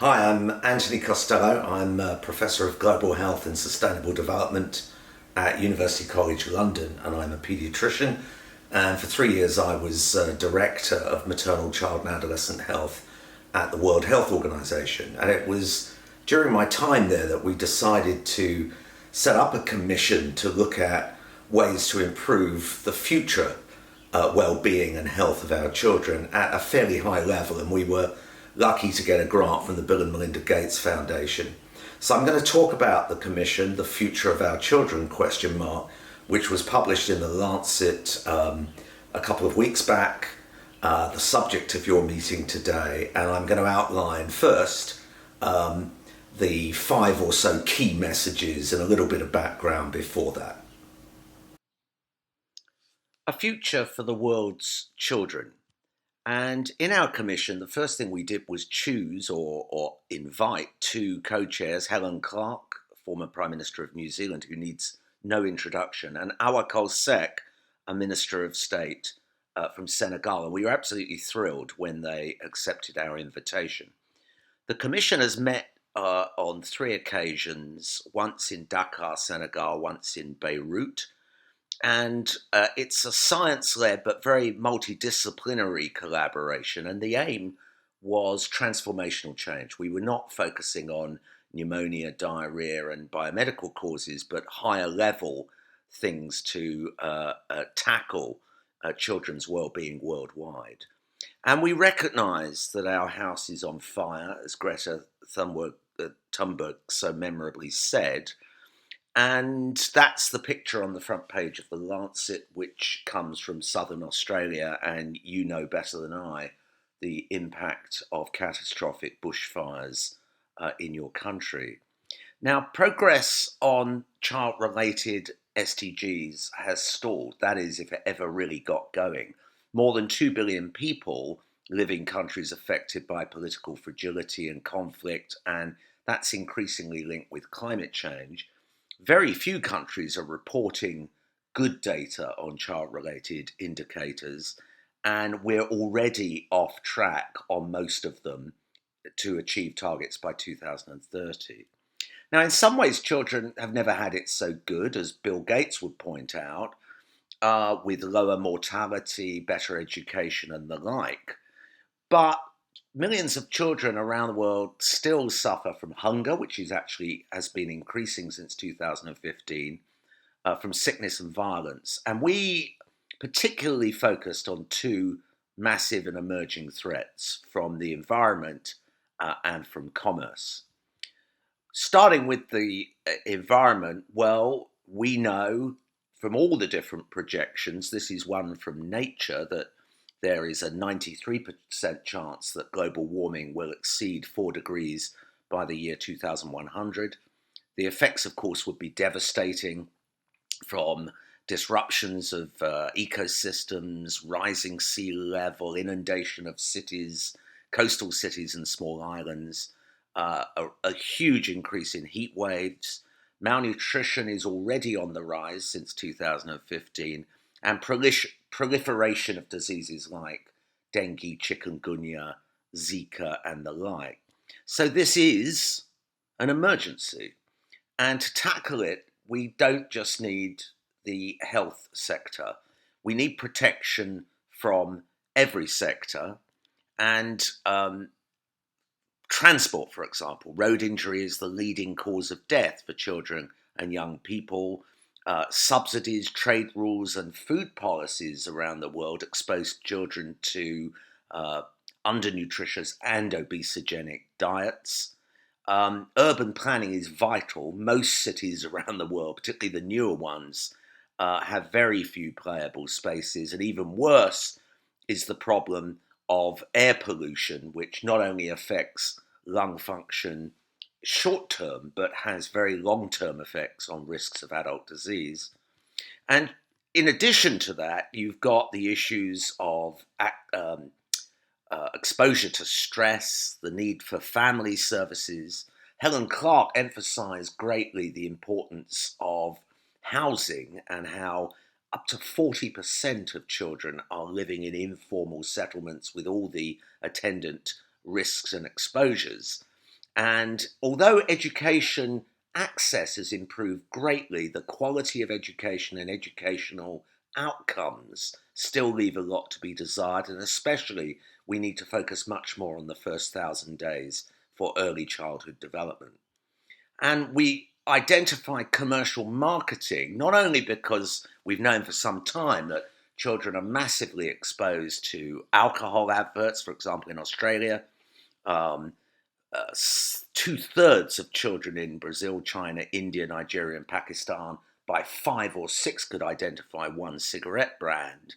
Hi, I'm Anthony Costello. I'm a Professor of Global Health and Sustainable Development at University College London, and I'm a paediatrician. And for 3 years, I was Director of Maternal, Child and Adolescent Health at the World Health Organization. And it was during my time there that we decided to set up a commission to look at ways to improve the future well-being and health of our children at a fairly high level, and we were lucky to get a grant from the Bill and Melinda Gates Foundation. So I'm going to talk about the commission, The Future of Our Children, which was published in the Lancet a couple of weeks back, the subject of your meeting today, and I'm going to outline first the five or so key messages and a little bit of background before that. A future for the world's children. And in our commission, the first thing we did was choose or invite two co-chairs, Helen Clark, former Prime Minister of New Zealand, who needs no introduction, and Awa Sek, a Minister of State from Senegal. And we were absolutely thrilled when they accepted our invitation. The commission has met on three occasions, once in Dakar, Senegal, once in Beirut, and it's a science-led but very multidisciplinary collaboration. And the aim was transformational change. We were not focusing on pneumonia, diarrhea, and biomedical causes, but higher level things to tackle children's well-being worldwide. And we recognise that our house is on fire, as Greta Thunberg so memorably said. And that's the picture on the front page of the Lancet, which comes from southern Australia, and you know better than I the impact of catastrophic bushfires in your country. Now, progress on child-related SDGs has stalled. That is, if it ever really got going. More than 2 billion people live in countries affected by political fragility and conflict, and that's increasingly linked with climate change. Very few countries are reporting good data on child-related indicators, and we're already off track on most of them to achieve targets by 2030. Now, in some ways, children have never had it so good, as Bill Gates would point out, with lower mortality, better education, and the like. But millions of children around the world still suffer from hunger, which has been increasing since 2015, from sickness and violence. And we particularly focused on two massive and emerging threats from the environment and from commerce. Starting with the environment, well, we know from all the different projections, this is one from Nature, that there is a 93% chance that global warming will exceed 4 degrees by the year 2100. The effects, of course, would be devastating, from disruptions of ecosystems, rising sea level, inundation of cities, coastal cities and small islands, a huge increase in heat waves. Malnutrition is already on the rise since 2015, and proliferation of diseases like dengue, chikungunya, Zika, and the like. So this is an emergency. And to tackle it, we don't just need the health sector. We need protection from every sector. And transport, for example, road injury is the leading cause of death for children and young people. Subsidies, trade rules, and food policies around the world expose children to undernutritious and obesogenic diets. Urban planning is vital. Most cities around the world, particularly the newer ones, have very few playable spaces. And even worse is the problem of air pollution, which not only affects lung function short term, but has very long term effects on risks of adult disease. And in addition to that, you've got the issues of exposure to stress, the need for family services. Helen Clark emphasized greatly the importance of housing and how up to 40% of children are living in informal settlements with all the attendant risks and exposures. And although education access has improved greatly, the quality of education and educational outcomes still leave a lot to be desired, and especially we need to focus much more on the first 1,000 days for early childhood development. And we identify commercial marketing not only because we've known for some time that children are massively exposed to alcohol adverts, for example, in Australia. Um, 2/3 of children in Brazil, China, India, Nigeria, and Pakistan, by 5 or 6, could identify one cigarette brand.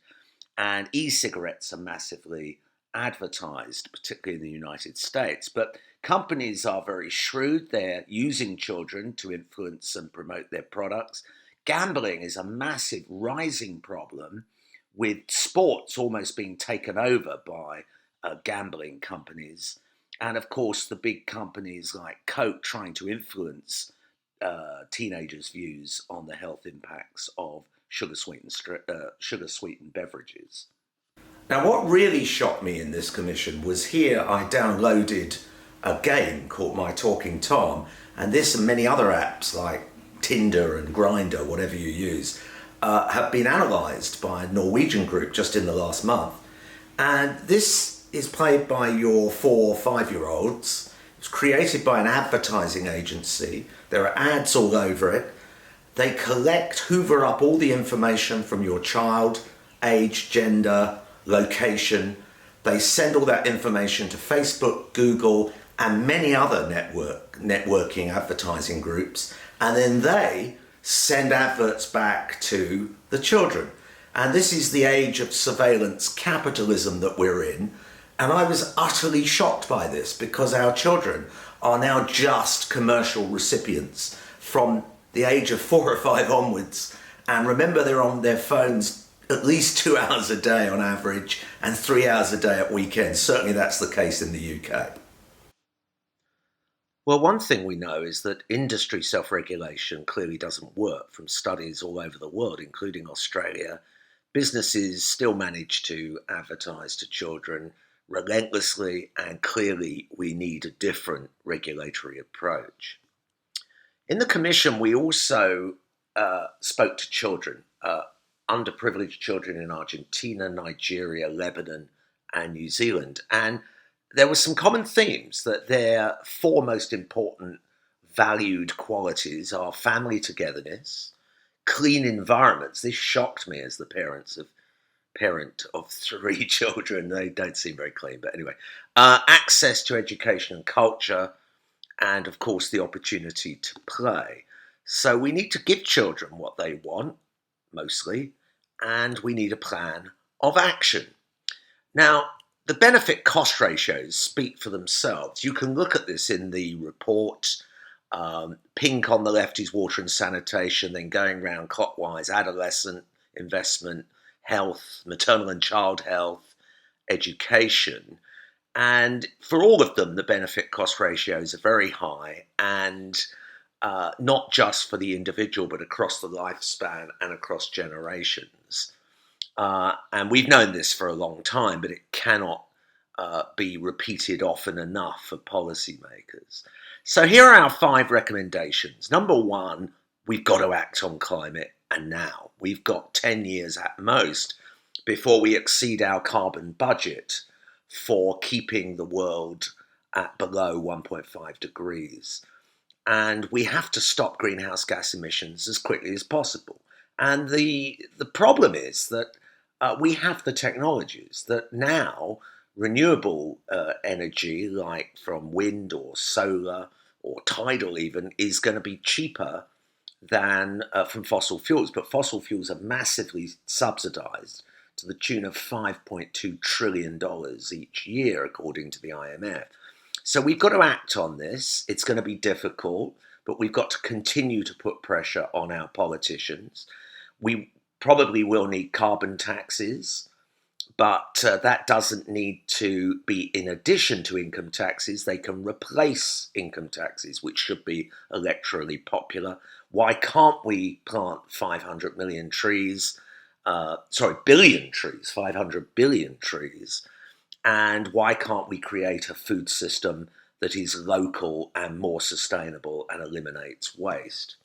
And e-cigarettes are massively advertised, particularly in the United States. But companies are very shrewd. They're using children to influence and promote their products. Gambling is a massive rising problem, with sports almost being taken over by gambling companies. And of course, the big companies like Coke trying to influence teenagers' views on the health impacts of sugar-sweetened beverages. Now, what really shocked me in this commission was here I downloaded a game called My Talking Tom, and this and many other apps like Tinder and Grindr, whatever you use, have been analysed by a Norwegian group just in the last month. And this is played by your 4 or 5-year-olds. It's created by an advertising agency. There are ads all over it. They hoover up all the information from your child, age, gender, location. They send all that information to Facebook, Google, and many other networking advertising groups. And then they send adverts back to the children. And this is the age of surveillance capitalism that we're in. And I was utterly shocked by this, because our children are now just commercial recipients from the age of 4 or 5 onwards. And remember, they're on their phones at least 2 hours a day on average, and 3 hours a day at weekends. Certainly that's the case in the UK. Well, one thing we know is that industry self-regulation clearly doesn't work. From studies all over the world, including Australia, businesses still manage to advertise to children relentlessly, and clearly we need a different regulatory approach. In the Commission, we also spoke to children, underprivileged children in Argentina, Nigeria, Lebanon, and New Zealand. And there were some common themes that their 4 most important valued qualities are family togetherness, clean environments. This shocked me as the parent of 3 children. They don't seem very clean, but anyway. Access to education and culture, and of course the opportunity to play. So we need to give children what they want, mostly, and we need a plan of action. Now, the benefit cost ratios speak for themselves. You can look at this in the report. Pink on the left is water and sanitation, then going round clockwise, adolescent, investment, health, maternal and child health, education. And for all of them, the benefit cost ratios are very high, and not just for the individual, but across the lifespan and across generations. And we've known this for a long time, but it cannot be repeated often enough for policymakers. So here are our 5 recommendations. Number 1, we've got to act on climate, and now. We've got 10 years at most before we exceed our carbon budget for keeping the world at below 1.5 degrees. And we have to stop greenhouse gas emissions as quickly as possible. And the problem is that we have the technologies that now renewable energy, like from wind or solar or tidal even, is going to be cheaper than from fossil fuels. But fossil fuels are massively subsidized to the tune of $5.2 trillion each year, according to the IMF. So we've got to act on this. It's going to be difficult, but we've got to continue to put pressure on our politicians. We probably will need carbon taxes, but that doesn't need to be in addition to income taxes. They can replace income taxes, which should be electorally popular. Why can't we plant 500 million trees? Billion trees, 500 billion trees. And why can't we create a food system that is local and more sustainable and eliminates waste.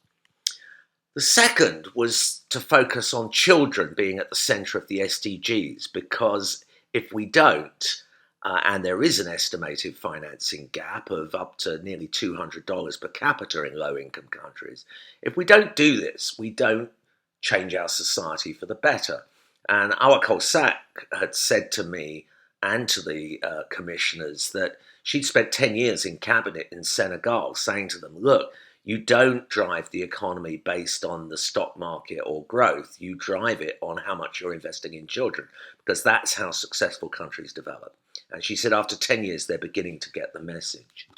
The second was to focus on children being at the centre of the SDGs, because if we don't, and there is an estimated financing gap of up to nearly $200 per capita in low-income countries, if we don't do this, we don't change our society for the better. And our Costello had said to me and to the commissioners that she'd spent 10 years in cabinet in Senegal saying to them, look, you don't drive the economy based on the stock market or growth. You drive it on how much you're investing in children, because that's how successful countries develop. And she said after 10 years, they're beginning to get the message.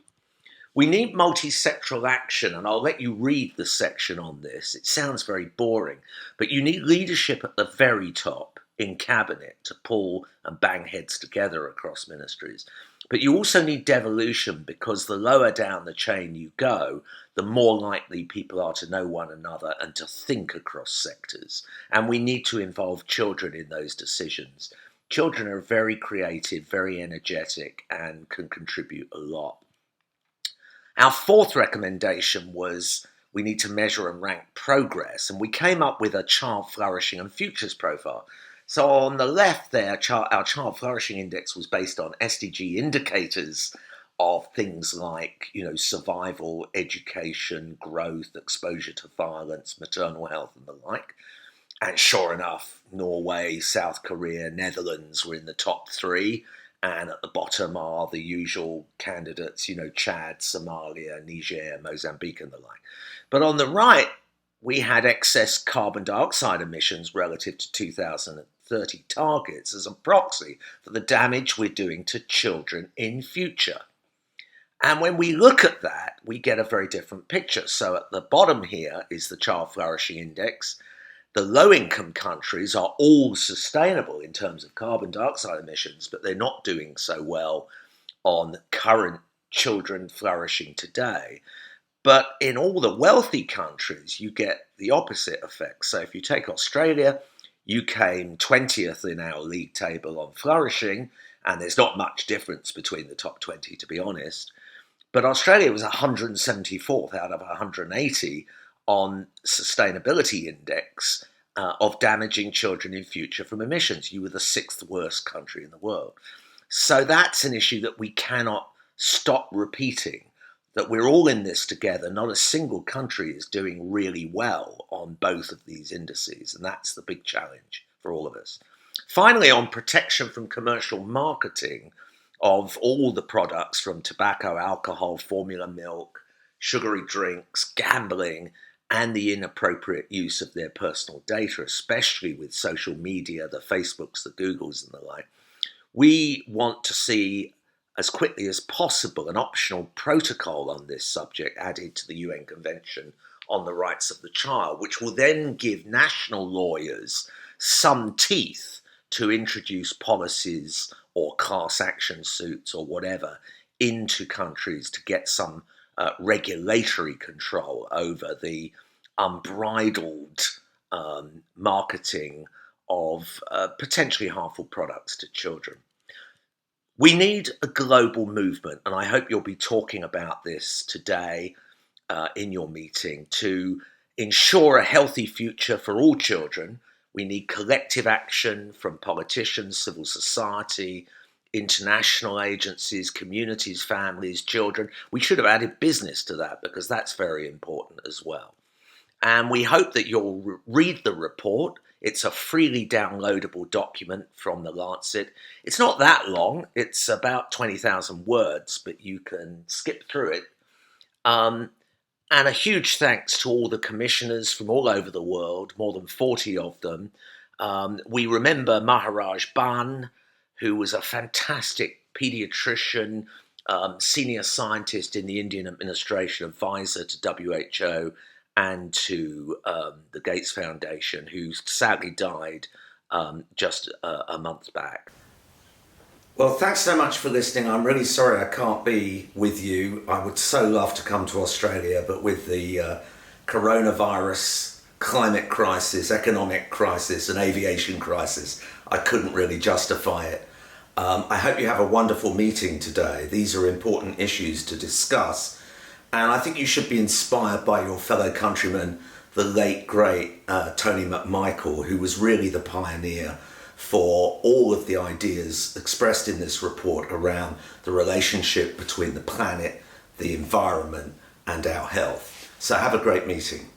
We need multi-sectoral action, and I'll let you read the section on this. It sounds very boring, but you need leadership at the very top in cabinet to pull and bang heads together across ministries. But you also need devolution, because the lower down the chain you go, the more likely people are to know one another and to think across sectors. And we need to involve children in those decisions. Children are very creative, very energetic, and can contribute a lot. Our fourth recommendation was we need to measure and rank progress, and we came up with a child flourishing and futures profile. So on the left there, our child flourishing index was based on SDG indicators of things like, survival, education, growth, exposure to violence, maternal health, and the like. And sure enough, Norway, South Korea, Netherlands were in the top three. And at the bottom are the usual candidates, Chad, Somalia, Niger, Mozambique, and the like. But on the right, we had excess carbon dioxide emissions relative to 2030 targets as a proxy for the damage we're doing to children in future. And when we look at that, we get a very different picture. So at the bottom here is the Child Flourishing Index. The low-income countries are all sustainable in terms of carbon dioxide emissions, but they're not doing so well on current children flourishing today. But in all the wealthy countries, you get the opposite effect. So if you take Australia, you came 20th in our league table on flourishing, and there's not much difference between the top 20, to be honest. But Australia was 174th out of 180 on sustainability index of damaging children in future from emissions. You were the sixth worst country in the world. So that's an issue that we cannot stop repeating, that we're all in this together. Not a single country is doing really well on both of these indices, and that's the big challenge for all of us. Finally, on protection from commercial marketing of all the products from tobacco, alcohol, formula milk, sugary drinks, gambling, and the inappropriate use of their personal data, especially with social media, the Facebooks, the Googles, and the like. We want to see, as quickly as possible, an optional protocol on this subject added to the UN Convention on the Rights of the Child, which will then give national lawyers some teeth to introduce policies or class action suits or whatever into countries to get some regulatory control over the unbridled marketing of potentially harmful products to children. We need a global movement, and I hope you'll be talking about this today in your meeting, to ensure a healthy future for all children. We need collective action from politicians, civil society, international agencies, communities, families, children. We should have added business to that, because that's very important as well. And we hope that you'll read the report. It's a freely downloadable document from the Lancet. It's not that long. It's about 20,000 words, but you can skip through it. And a huge thanks to all the commissioners from all over the world, more than 40 of them. We remember Maharaj Ban, who was a fantastic pediatrician, senior scientist in the Indian administration, advisor to WHO and to the Gates Foundation, who sadly died just a month back. Well, thanks so much for listening. I'm really sorry I can't be with you. I would so love to come to Australia, but with the coronavirus, climate crisis, economic crisis, and aviation crisis, I couldn't really justify it. I hope you have a wonderful meeting today. These are important issues to discuss, and I think you should be inspired by your fellow countryman, the late, great Tony McMichael, who was really the pioneer for all of the ideas expressed in this report around the relationship between the planet, the environment, and our health. So have a great meeting.